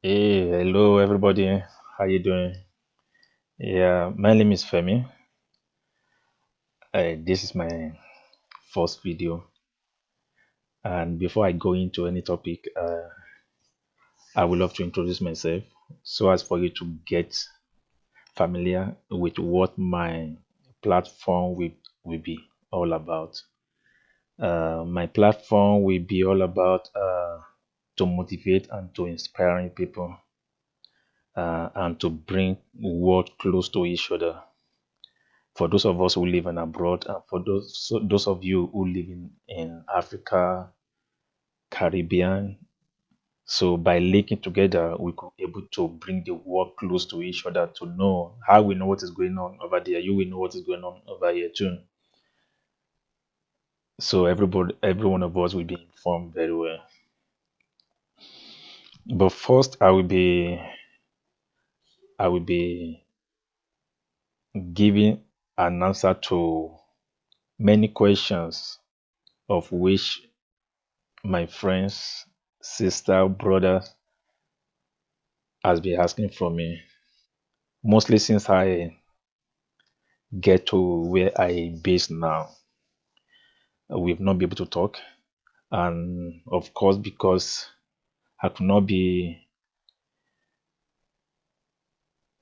Hey, hello everybody. How you doing? Yeah, my name is Femi. This is my first video, and before I go into any topic, I would love to introduce myself so as for you to get familiar with what my platform will be all about. My platform will be all about to motivate and to inspiring people and to bring world close to each other. For those of us who live in abroad, and for those of you who live in Africa, Caribbean. So by linking together, we could able to bring the world close to each other to know how we know what is going on over there. You will know what is going on over here too. So every one of us will be informed very well. But first, I will be giving an answer to many questions of which my friends, sister, brother has been asking from me. Mostly since I get to where I base now, we've not been able to talk. And of course, because I could not be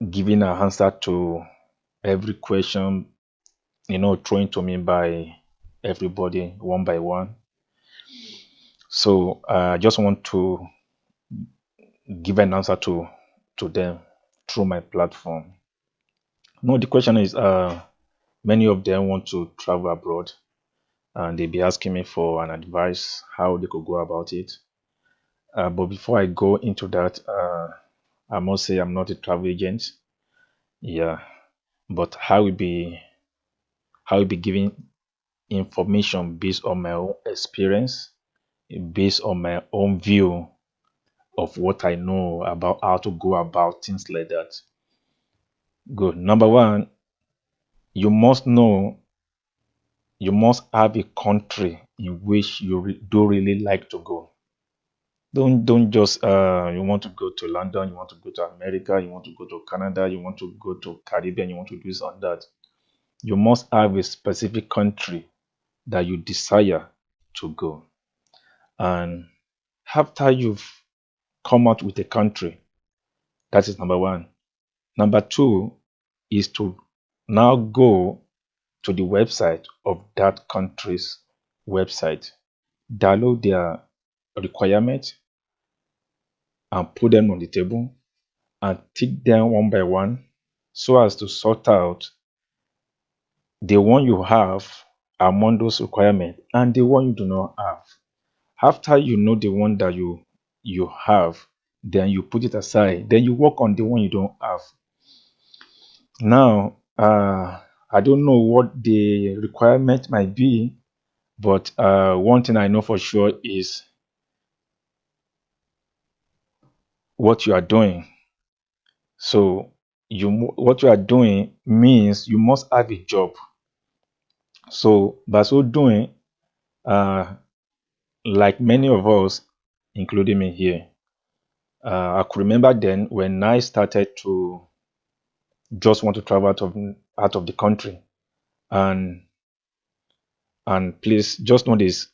giving an answer to every question, thrown to me by everybody one by one. So I just want to give an answer to them through my platform. No, the question is, many of them want to travel abroad and they'll be asking me for an advice how they could go about it. But before I go into that, I must say I'm not a travel agent. Yeah, but I will be giving information based on my own experience, based on my own view of what I know about how to go about things like that. Good. Number one, you must know, you must have a country in which you do really like to go. Don't just you want to go to London, you want to go to America, you want to go to Canada, you want to go to Caribbean, you want to do this and that. You must have a specific country that you desire to go. And after you've come out with a country, that is number one. Number two is to now go to the website of that country's website, download their requirements and put them on the table and tick them one by one so as to sort out the one you have among those requirements and the one you do not have. After you know the one that you have, then you put it aside. Then you work on the one you don't have. Now, I don't know what the requirement might be, but one thing I know for sure is what you are doing. So what you are doing means you must have a job. So by so doing, uh, like many of us, including me here, I could remember then when I started to just want to travel out of the country, and please just know this: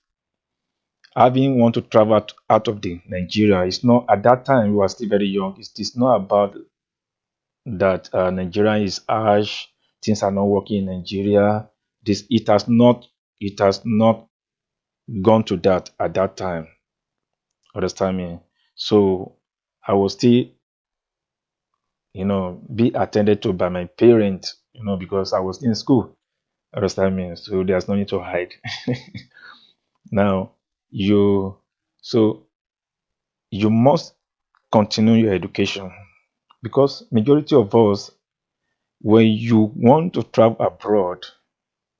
having want to travel out of the Nigeria, it's not, at that time we were still very young. It's not about that Nigeria is harsh, things are not working in Nigeria. This it has not gone to that at that time. Understand me? So I was still, be attended to by my parents, because I was in school. Understand me? So there's no need to hide. Now, you so you must continue your education, because majority of us, when you want to travel abroad,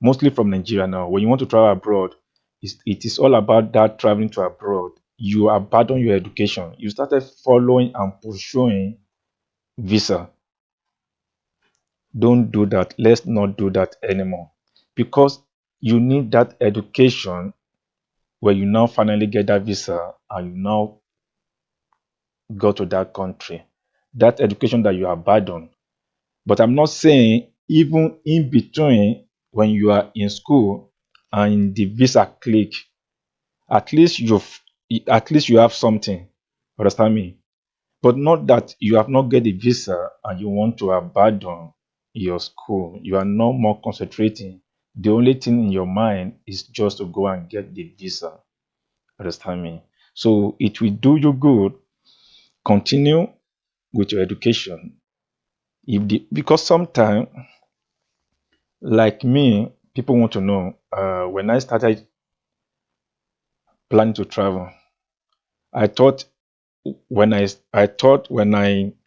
mostly from Nigeria now, when you want to travel abroad, it is all about that traveling to abroad. You abandon your education. You started following and pursuing visa. Don't do that. Let's not do that anymore, because you need that education where you now finally get that visa and you now go to that country, that education that you abandon. But I'm not saying even in between when you are in school and the visa click, at least you have something. Understand me? But not that you have not get the visa and you want to abandon your school. You are no more concentrating. The only thing in your mind is just to go and get the visa. Understand me? So it will do you good. Continue with your education. Because sometimes, like me, people want to know when I started planning to travel. I thought when I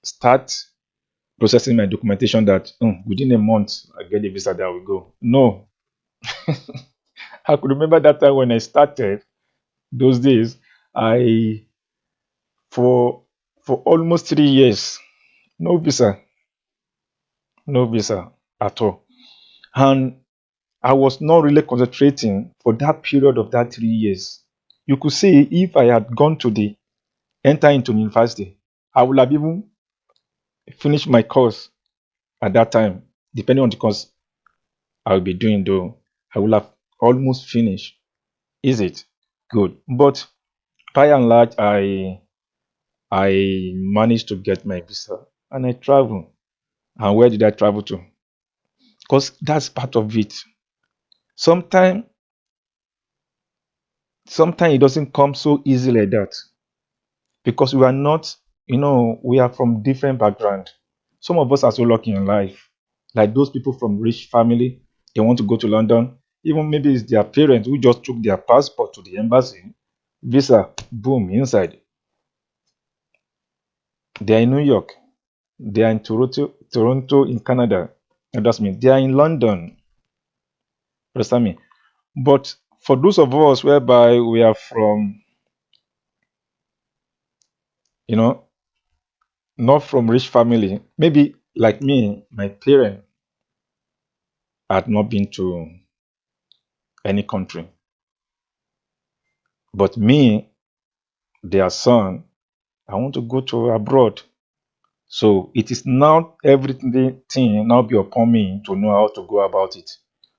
start processing my documentation that within a month I get the visa that will go. No, I could remember that time when I started those days. I for for almost 3 years, no visa, no visa at all, and I was not really concentrating for that period of that 3 years. You could say if I had gone to the enter into university, I would have even finished my course at that time, depending on the course I will be doing though. I will have almost finished. Is it? Good. But by and large, I managed to get my visa and I travel. And where did I travel to? Because that's part of it. Sometimes sometimes it doesn't come so easy like that. Because we are not, we are from different background. Some of us are so lucky in life. Like those people from rich family, they want to go to London. Even maybe it's their parents who just took their passport to the embassy, visa, boom, inside. They are in New York. They are in Toronto in Canada. That's me. They are in London. Understand me? But for those of us whereby we are from, you know, not from rich family, maybe like me, my parents had not been to any country. But me, their son, I want to go to abroad. So it is now everything now be upon me to know how to go about it.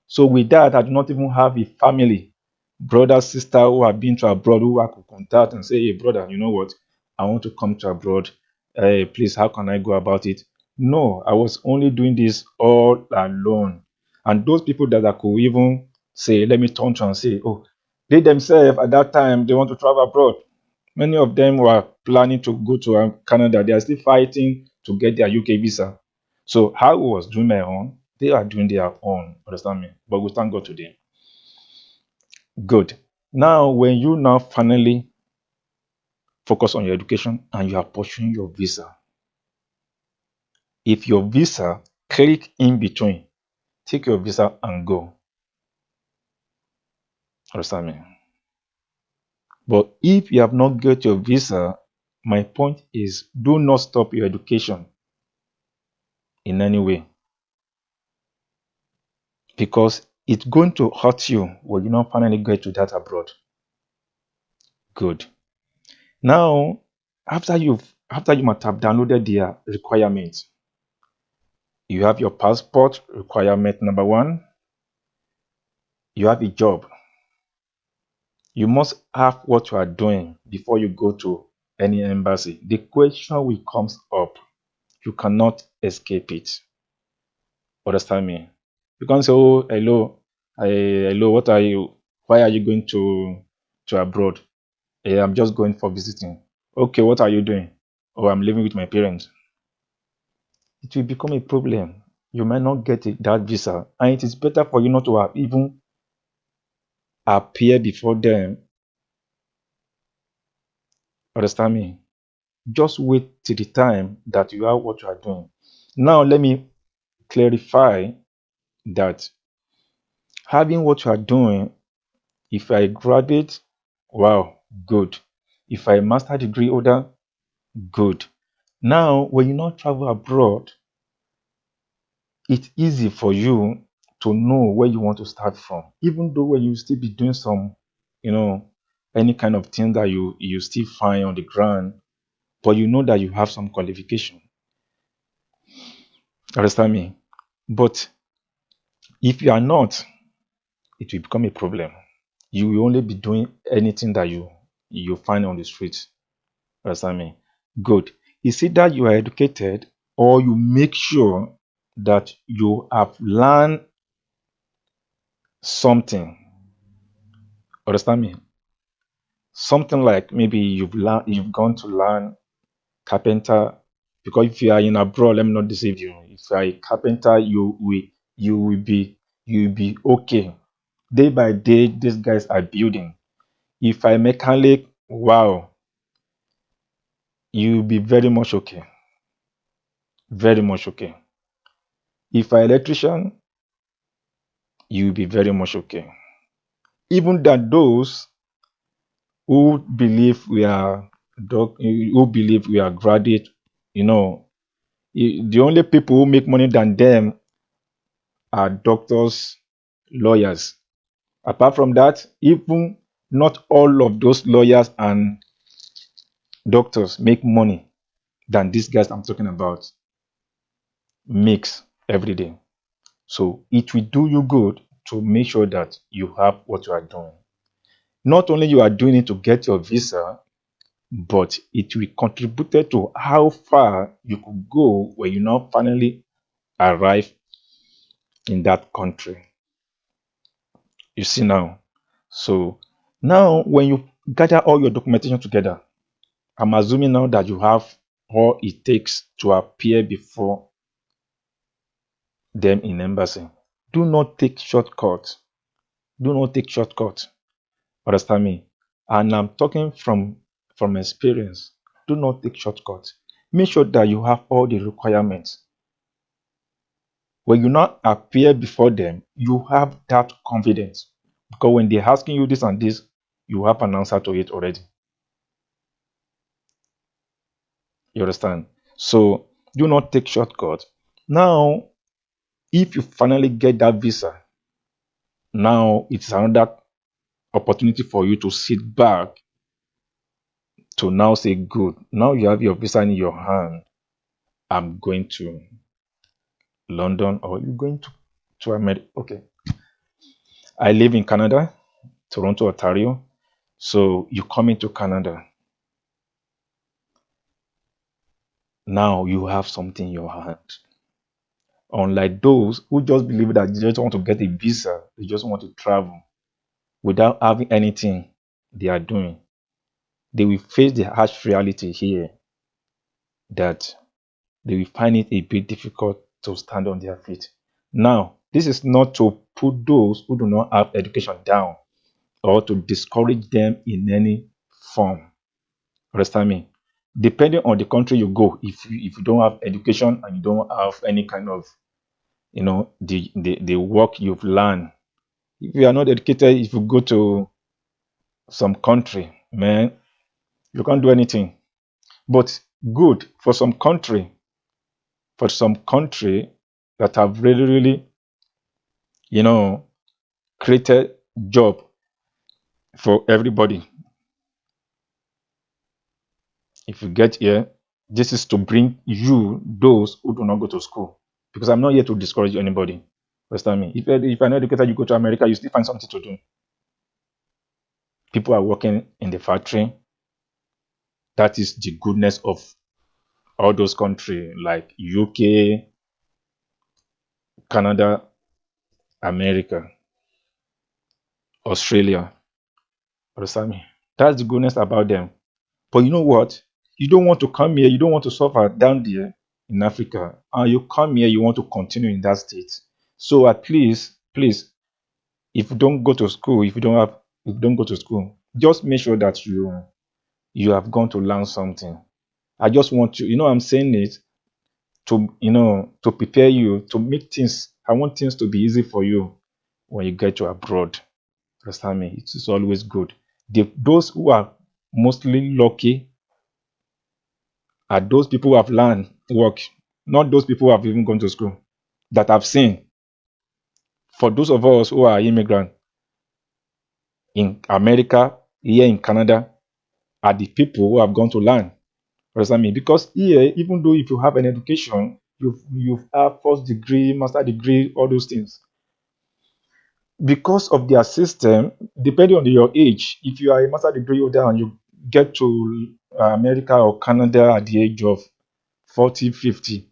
So with that, I do not even have a family, brother, sister who have been to abroad who I could contact and say, hey brother, you know what? I want to come to abroad. Hey, please, how can I go about it? No, I was only doing this all alone. And those people that I could even say, let me turn to and say, oh, they themselves at that time they want to travel abroad. Many of them were planning to go to Canada. They are still fighting to get their UK visa. So I was doing my own. They are doing their own. Understand me? But we thank God today. Good. Now, when you now finally focus on your education and you are pursuing your visa, if your visa click in between, take your visa and go. Understand me? But if you have not got your visa, my point is do not stop your education in any way, because it's going to hurt you when you not finally get to that abroad. Good. Now, after you might have downloaded their requirements, you have your passport requirement number one. You have a job. You must have what you are doing before you go to any embassy. The question will comes up. You cannot escape it. Understand me? You can't say, "Oh, hello, hello. What are you? Why are you going to abroad?" I'm just going for visiting. Okay, what are you doing? Oh, I'm living with my parents. It will become a problem. You might not get that visa, and it is better for you not to have even appear before them. Understand me? Just wait till the time that you have what you are doing. Now, let me clarify that having what you are doing, if I graduate, wow, good. If I master degree holder, good. Now, when you not travel abroad, it's easy for you to know where you want to start from, even though when you still be doing some, you know any kind of thing that you still find on the ground, but you know that you have some qualification. Understand me? But if you are not, it will become a problem. You will only be doing anything that you find on the street. Understand me? Good. Is it that you are educated or you make sure that you have learned something? Understand me? Something like maybe you've gone to learn carpenter, because if you are in abroad, let me not deceive you. If you are a carpenter, you will be okay. Day by day, these guys are building. If I mechanic, wow, you'll be very much okay. Very much okay. If I electrician, you'll be very much okay. Even that those who believe we are who believe we are graduate, you know, the only people who make money than them are doctors, lawyers. Apart from that, even not all of those lawyers and doctors make money than these guys I'm talking about makes every day. So it will do you good to make sure that you have what you are doing. Not only you are doing it to get your visa, but it will contribute to how far you could go when you now finally arrive in that country. You see now. So now when you gather all your documentation together, I'm assuming now that you have all it takes to appear before them in embassy. Do not take shortcuts. Do not take shortcuts. Understand me? And I'm talking from experience. Do not take shortcuts. Make sure that you have all the requirements. When you not appear before them, you have that confidence. Because when they're asking you this and this, you have an answer to it already. You understand? So do not take shortcuts. Now, if you finally get that visa, now it's another opportunity for you to sit back to now say, good, now you have your visa in your hand. I'm going to London, or you're going to America. Okay. I live in Canada, Toronto, Ontario. So you come into Canada. Now you have something in your hand. Unlike those who just believe that they just want to get a visa, they just want to travel without having anything they are doing. They will face the harsh reality here that they will find it a bit difficult to stand on their feet. Now, this is not to put those who do not have education down or to discourage them in any form. Understand me? Depending on the country you go, if you don't have education and you don't have any kind of the work you've learned, if you are not educated, if you go to some country, man, you can't do anything. But good for some country that have really, really, you know, created job for everybody. If you get here, this is to bring you those who do not go to school. Because I'm not here to discourage anybody. Understand me? If you're not educated, you go to America, you still find something to do. People are working in the factory. That is the goodness of all those countries like UK, Canada, America, Australia. Understand me? That's the goodness about them. But you know what? You don't want to come here, you don't want to suffer down there in Africa. And you come here, you want to continue in that state. So at least, please, if you don't go to school, if you don't go to school, just make sure that you have gone to learn something. I just want you, I'm saying it to prepare you, to make things, I want things to be easy for you when you get to abroad. Understand me? It is always good. Those who are mostly lucky are those people who have learned work, not those people who have even gone to school, that I've seen. For those of us who are immigrants in America, here in Canada, are the people who have gone to learn. Understand me? Because here, even though if you have an education, you have first degree, master degree, all those things, because of their system, depending on your age, if you are a master degree holder and you get to America or Canada at the age of 40, 50,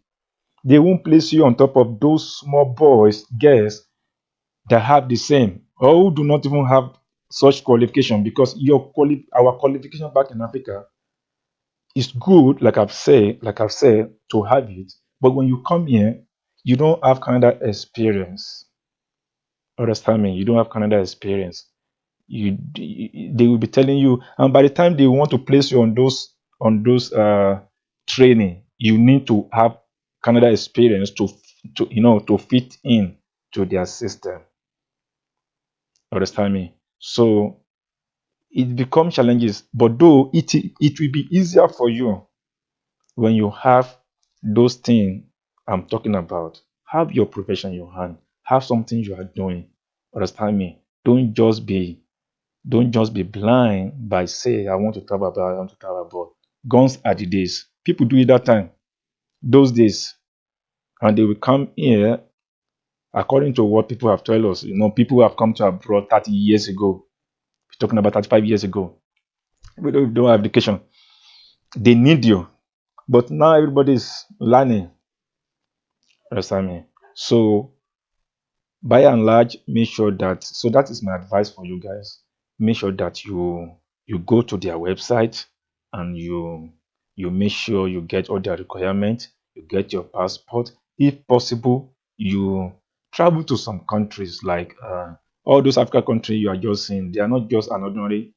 they won't place you on top of those small boys, girls that have the same or who do not even have such qualification, because our qualification back in Africa is good, like I've said, to have it. But when you come here, you don't have Canada experience. Understand me? You don't have Canada experience. They will be telling you, and by the time they want to place you on those training, you need to have Canada experience to fit in to their system. Understand me? So it becomes challenges, but though it will be easier for you when you have those things I'm talking about. Have your profession in your hand. Have something you are doing. Understand me? Don't just be blind by say I want to travel abroad, I want to travel abroad. Guns are the days. People do it that time, those days, and they will come here according to what people have told us. People who have come to abroad 30 years ago. We're talking about 35 years ago. We don't have education. They need you. But now everybody is learning. Understand me? So by and large, make sure that, so that is my advice for you guys. Make sure that you go to their website and you make sure you get all their requirements, you get your passport. If possible, you travel to some countries like all those Africa countries you are just seeing. They are not just an ordinary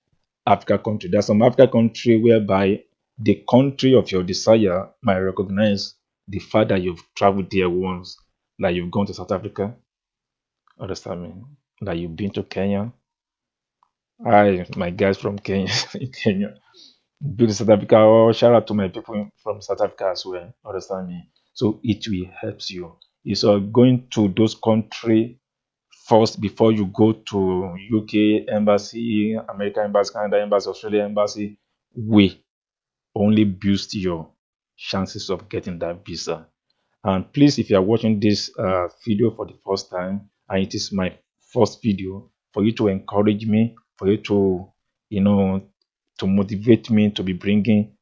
Africa country. There's some Africa country whereby the country of your desire might recognize the fact that you've traveled there once, like you've gone to South Africa. Understand me? Like you've been to Kenya. My guys from Kenya, Kenya, been to South Africa. Oh, shout out to my people from South Africa as well. Understand me? So it will help you. It's going to those country first before you go to UK embassy, American embassy, Canada embassy, Australia embassy. We only boost your chances of getting that visa. And please, if you are watching this video for the first time, and it is my first video, for you to encourage me, for you to, you know, to motivate me to be bringing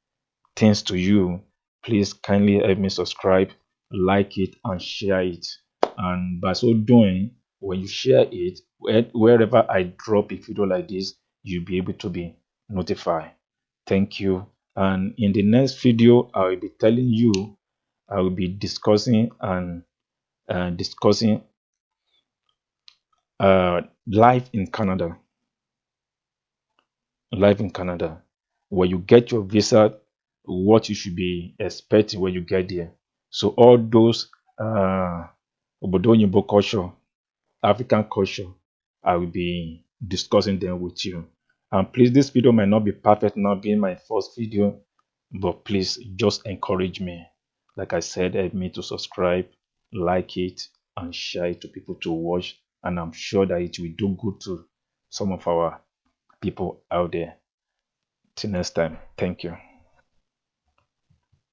things to you, please kindly help me subscribe, like it, and share it. And by so doing, when you share it, wherever I drop a video like this, you'll be able to be notified. Thank you. And in the next video, I will be telling you, I will be discussing life in Canada, life in Canada, where you get your visa, what you should be expecting when you get there. So all those Obodo culture, African culture, I will be discussing them with you. And please, this video might not be perfect, not being my first video, but please just encourage me. Like I said, help me to subscribe, like it, and share it to people to watch. And I'm sure that it will do good to some of our people out there. Till next time, thank you.